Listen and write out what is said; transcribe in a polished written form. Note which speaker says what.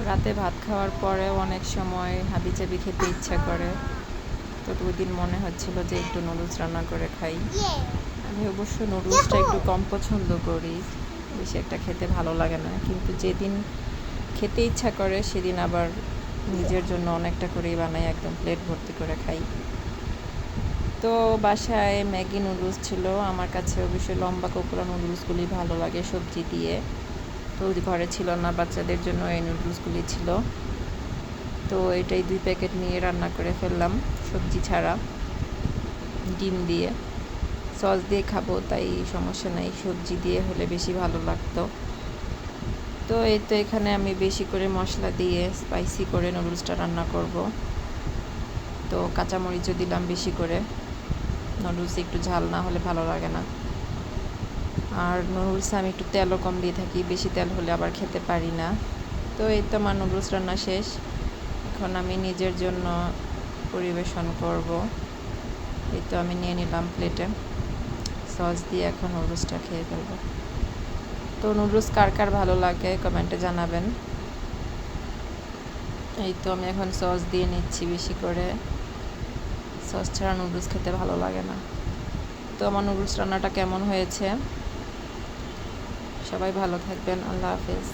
Speaker 1: রাতে ভাত খাওয়ার পরে অনেক সময় হাবিজাবি খেতে ইচ্ছা করে। তো 2 দিন মনে হচ্ছিল যে একটু নুডলস রান্না করে খাই। আমি অবশ্য নুডলসটা একটু কম পছন্দ করি, বেশি একটা খেতে ভালো লাগে না, কিন্তু যেদিন খেতে ইচ্ছা করে সেদিন আবার নিজের জন্য অনেকটা করেই বানাই, একদম প্লেট ভর্তি করে খাই। তো বাসায় ম্যাগি নুডলস ছিল, আমার কাছে অবশ্যই লম্বা কোকড়া নুডলসগুলি ভালো লাগে সবজি দিয়ে। তো ঘরে ছিল না, বাচ্চাদের জন্য এই নুডলসগুলি ছিল। তো এটাই 2 প্যাকেট নিয়ে রান্না করে ফেললাম সবজি ছাড়া, ডিম দিয়ে। সস দিয়ে খাবো তাই সমস্যা নাই, সবজি দিয়ে হলে বেশি ভালো লাগতো। তো এই তো এখানে আমি বেশি করে মশলা দিয়ে স্পাইসি করে নুডলসটা রান্না করব। তো কাঁচামরিচও দিলাম বেশি করে, নুডলস একটু ঝাল না হলে ভালো লাগে না। আর নুডলসে আমি একটু তেলও কম দিয়ে থাকি, বেশি তেল হলে আবার খেতে পারি না। তো এই তো আমার নুডলস রান্না শেষ, এখন আমি নিজের জন্য পরিবেশন করব। এই তো আমি নিয়ে নিলাম প্লেটে, সস দিয়ে এখন নুডলসটা খেয়ে ফেলবো। তো নুডলস কার কার ভালো লাগে কমেন্টে জানাবেন। এই তো আমি এখন সস দিয়ে নিচ্ছি বেশি করে, সস ছাড়া নুডলস খেতে ভালো লাগে না। তো আমার নুডলস রান্নাটা কেমন হয়েছে, সবাই ভালো থাকবেন, আল্লাহ হাফেজ।